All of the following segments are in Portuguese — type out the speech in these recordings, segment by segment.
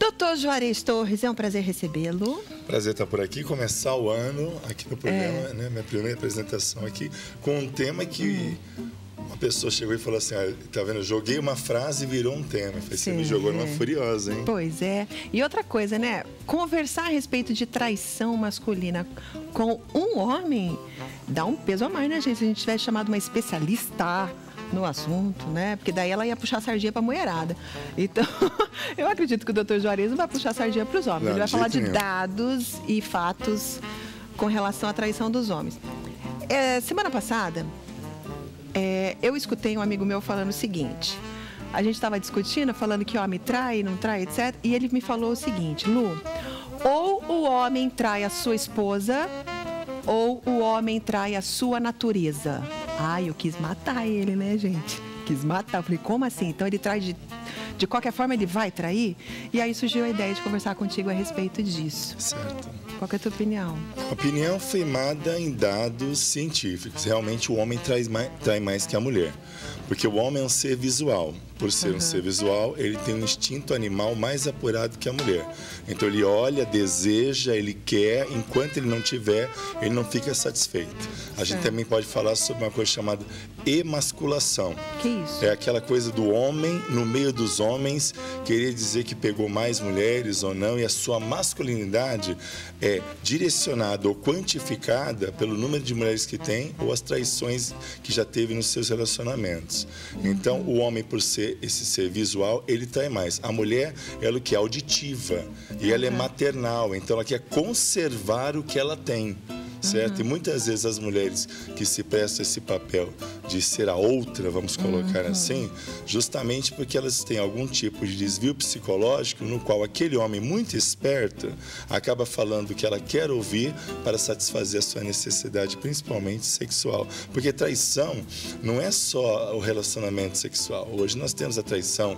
Doutor Juarez Torres, é um prazer recebê-lo. Prazer estar por aqui, começar o ano aqui no programa, né? Minha primeira apresentação aqui, com um tema que uma pessoa chegou e falou assim, tá vendo, eu joguei uma frase e virou um tema. Eu falei, você me jogou numa furiosa, hein? Pois é. E outra coisa, né? Conversar a respeito de traição masculina com um homem dá um peso a mais, né, gente? Se a gente tivesse chamado uma especialista no assunto, né? Porque daí ela ia puxar a sardinha pra mulherada. Então, eu acredito que o doutor Juarez não vai puxar a sardinha pros homens. Não, ele vai falar de nenhum. dados e fatos com relação à traição dos homens. Semana passada, eu escutei um amigo meu falando o seguinte. A gente estava discutindo, falando que homem trai, não trai, etc. E ele me falou o seguinte, Lu, ou o homem trai a sua esposa, ou o homem trai a sua natureza. Ai, eu quis matar ele, né, gente? Quis matar. Eu falei, como assim? Então ele trai de qualquer forma, ele vai trair? E aí surgiu a ideia de conversar contigo a respeito disso. Certo. Qual que é a tua opinião? A opinião firmada em dados científicos. Realmente o homem trai mais que a mulher. Porque o homem é um ser visual. Por ser um ser visual, ele tem um instinto animal mais apurado que a mulher. Então ele olha, deseja, ele quer, enquanto ele não tiver, ele não fica satisfeito. A gente também pode falar sobre uma coisa chamada emasculação. Que isso? É aquela coisa do homem, no meio dos homens, querer dizer que pegou mais mulheres ou não, e a sua masculinidade é direcionada ou quantificada pelo número de mulheres que tem ou as traições que já teve nos seus relacionamentos. Então, o homem, por ser esse ser visual, ele trai mais. A mulher, ela o que é auditiva e ela é maternal, então ela quer conservar o que ela tem. Certo? E muitas vezes as mulheres que se prestam esse papel de ser a outra, vamos colocar assim, justamente porque elas têm algum tipo de desvio psicológico no qual aquele homem muito esperto acaba falando o que ela quer ouvir para satisfazer a sua necessidade, principalmente sexual. Porque traição não é só o relacionamento sexual. Hoje nós temos a traição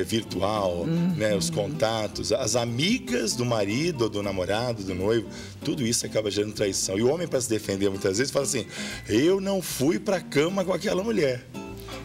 virtual, né, os contatos, as amigas do marido ou do namorado, do noivo, tudo isso acaba gerando traição. E o homem, para se defender muitas vezes, fala assim, eu não fui para a cama com aquela mulher,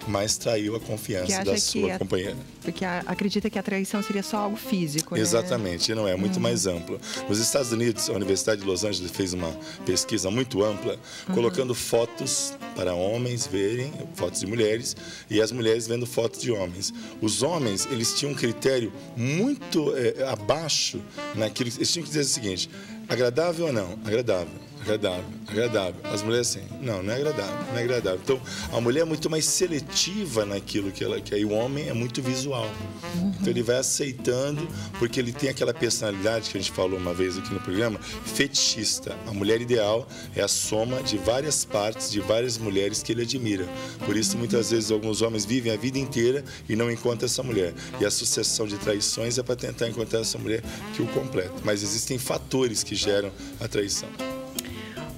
mas traiu a confiança da sua companheira. Porque acredita que a traição seria só algo físico, né? Exatamente, não é, muito mais amplo. Nos Estados Unidos, a Universidade de Los Angeles fez uma pesquisa muito ampla, colocando fotos para homens verem, fotos de mulheres, e as mulheres vendo fotos de homens. Os homens, eles tinham um critério muito abaixo naquilo, eles tinham que dizer o seguinte, agradável ou não? Agradável. Agradável, agradável. As mulheres assim, não é agradável, não é agradável. Então, a mulher é muito mais seletiva naquilo que ela quer e o homem é muito visual. Então, ele vai aceitando, porque ele tem aquela personalidade que a gente falou uma vez aqui no programa, fetichista. A mulher ideal é a soma de várias partes, de várias mulheres que ele admira. Por isso, muitas vezes, alguns homens vivem a vida inteira e não encontram essa mulher. E a sucessão de traições é para tentar encontrar essa mulher que o completa. Mas existem fatores que geram a traição.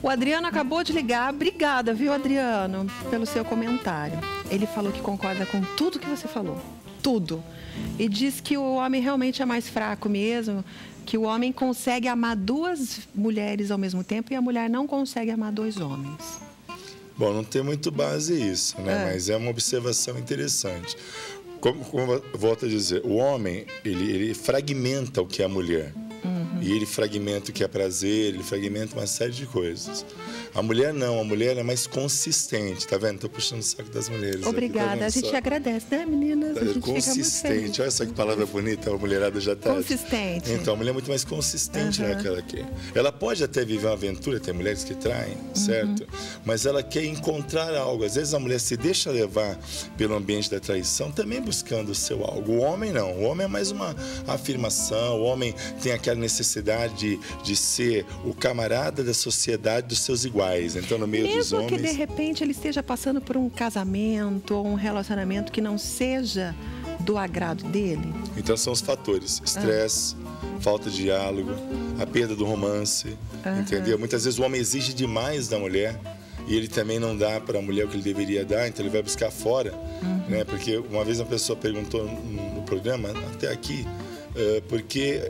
O Adriano acabou de ligar. Obrigada, viu, Adriano, pelo seu comentário. Ele falou que concorda com tudo que você falou. Tudo. E diz que o homem realmente é mais fraco mesmo, que o homem consegue amar duas mulheres ao mesmo tempo e a mulher não consegue amar dois homens. Bom, não tem muito base isso, né? Mas é uma observação interessante. Como eu volto a dizer, o homem, ele fragmenta o que é a mulher. E ele fragmenta o que é prazer, ele fragmenta uma série de coisas. A mulher não, a mulher é mais consistente, tá vendo? Tô puxando o saco das mulheres. Obrigada, aqui, a gente agradece, né, meninas? A gente consistente, olha só que palavra bonita, a mulherada já tá. Consistente. Então, a mulher é muito mais consistente naquela que ela pode até viver uma aventura, tem mulheres que traem, certo? Mas ela quer encontrar algo. Às vezes a mulher se deixa levar pelo ambiente da traição, também buscando o seu algo. O homem não, o homem é mais uma afirmação, o homem tem aquela necessidade de ser o camarada da sociedade dos seus iguais. Então, no meio dos homens... Mesmo que, de repente, ele esteja passando por um casamento ou um relacionamento que não seja do agrado dele? Então, são os fatores. Estresse, falta de diálogo, a perda do romance, entendeu? Muitas vezes o homem exige demais da mulher e ele também não dá para a mulher o que ele deveria dar, então ele vai buscar fora, né? Porque uma vez uma pessoa perguntou no programa, até aqui, porque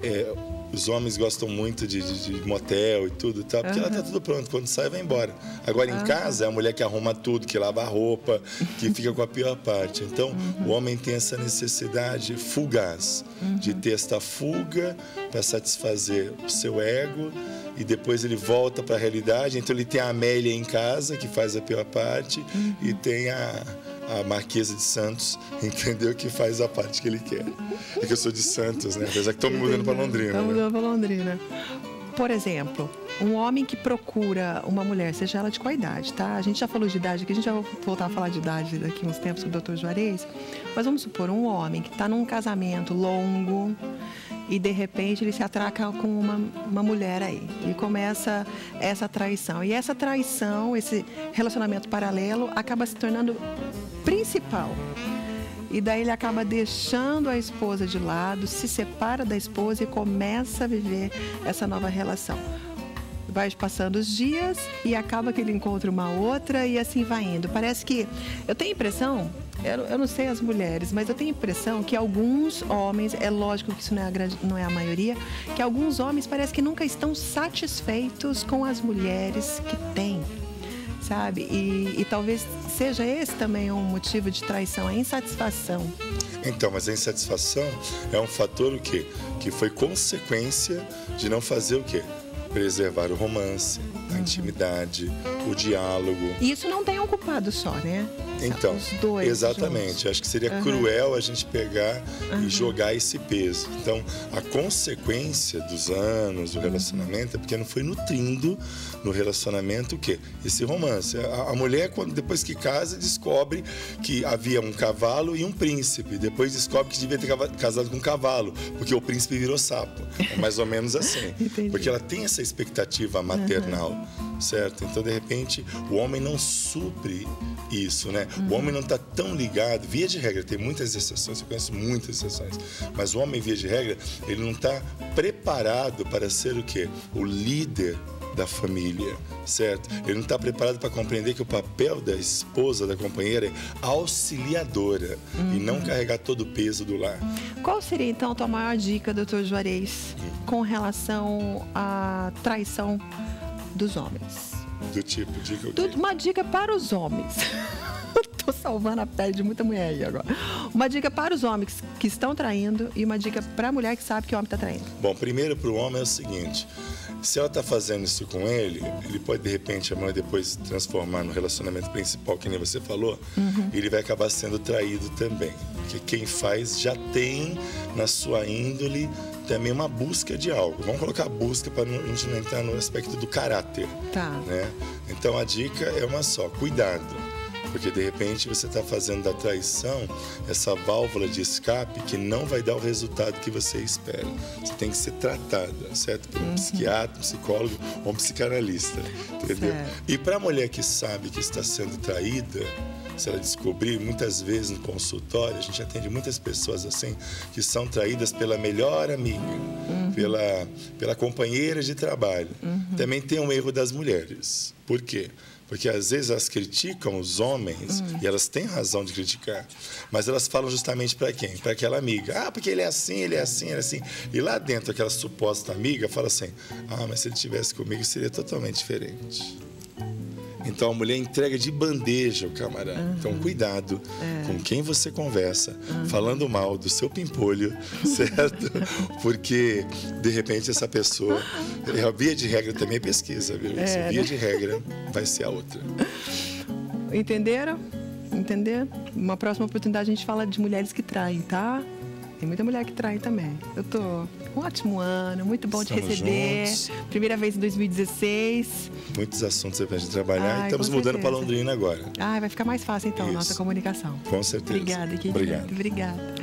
os homens gostam muito de motel e tudo, tá? Porque ela tá tudo pronto, quando sai vai embora. Agora em casa é a mulher que arruma tudo, que lava a roupa, que fica com a pior parte. Então o homem tem essa necessidade fugaz de ter esta fuga para satisfazer o seu ego e depois ele volta para a realidade. Então ele tem a Amélia em casa, que faz a pior parte, e tem a Marquesa de Santos, entendeu? Que faz a parte que ele quer. É que eu sou de Santos, né? Apesar que estou me mudando para Londrina. Estamos mudando para Londrina. Por exemplo, um homem que procura uma mulher, seja ela de qual idade, tá? A gente já falou de idade aqui, a gente já vai voltar a falar de idade daqui uns tempos com o Dr. Juarez. Mas vamos supor, um homem que está num casamento longo e de repente ele se atraca com uma mulher aí e começa essa traição. E essa traição, esse relacionamento paralelo acaba se tornando principal. E daí ele acaba deixando a esposa de lado, se separa da esposa e começa a viver essa nova relação. Vai passando os dias e acaba que ele encontra uma outra e assim vai indo. Parece que, eu tenho a impressão, eu não sei as mulheres, mas eu tenho a impressão que alguns homens, é lógico que isso não é a maioria, que alguns homens parece que nunca estão satisfeitos com as mulheres que têm, sabe? E talvez seja esse também um motivo de traição, a insatisfação. Então, mas a insatisfação é um fator o quê? Que foi consequência de não fazer o quê? Preservar o romance, a intimidade, o diálogo. E isso não tem um culpado só, né? Então, os dois exatamente. juntos. Acho que seria cruel a gente pegar e jogar esse peso. Então, a consequência dos anos do relacionamento é porque não foi nutrindo no relacionamento o quê? Esse romance. A mulher, depois que casa, descobre que havia um cavalo e um príncipe. Depois descobre que devia ter casado com um cavalo, porque o príncipe virou sapo. É mais ou menos assim. Porque ela tem essa expectativa maternal, certo? Então, de repente, o homem não supre isso, né? O homem não está tão ligado, via de regra, tem muitas exceções, eu conheço muitas exceções, mas o homem, via de regra, ele não está preparado para ser o quê? O líder da família, certo? Ele não está preparado para compreender que o papel da esposa, da companheira, é auxiliadora e não carregar todo o peso do lar. Qual seria, então, a tua maior dica, Dr. Juarez, com relação à traição dos homens? Do tipo, dica o quê? Uma dica para os homens. Tô salvando a pele de muita mulher aí agora. Uma dica para os homens que estão traindo e uma dica para a mulher que sabe que o homem está traindo. Bom, primeiro para o homem é o seguinte: se ela está fazendo isso com ele pode de repente amanhã depois transformar no relacionamento principal, que nem você falou, e ele vai acabar sendo traído também. Porque quem faz já tem na sua índole também uma busca de algo. Vamos colocar a busca para a gente não entrar no aspecto do caráter. Tá. Né? Então a dica é uma só: cuidado. Porque de repente você está fazendo da traição essa válvula de escape que não vai dar o resultado que você espera. Você tem que ser tratada, certo? Por um psiquiatra, um psicólogo ou um psicanalista, entendeu? Certo. E para a mulher que sabe que está sendo traída, se ela descobrir, muitas vezes no consultório, a gente atende muitas pessoas assim, que são traídas pela melhor amiga, pela companheira de trabalho. Também tem um erro das mulheres. Por quê? Porque às vezes elas criticam os homens, e elas têm razão de criticar, mas elas falam justamente para quem? Para aquela amiga. Ah, porque ele é assim, ele é assim, ele é assim. E lá dentro, aquela suposta amiga fala assim: ah, mas se ele estivesse comigo, seria totalmente diferente. Então a mulher entrega de bandeja o camarada. Então cuidado com quem você conversa, falando mal do seu pimpolho, certo? Porque de repente essa pessoa, a via de regra também é pesquisa, viu? Via de regra vai ser a outra. Entenderam? Entenderam? Uma próxima oportunidade a gente fala de mulheres que traem, tá? Tem muita mulher que trai também. Eu tô um ótimo ano, muito bom te receber. Juntos. Primeira vez em 2016. Muitos assuntos aí pra gente trabalhar. E estamos com mudando certeza. para Londrina agora. Vai ficar mais fácil então a Isso. nossa comunicação. Com certeza. Obrigada, querida. Obrigado. Obrigada.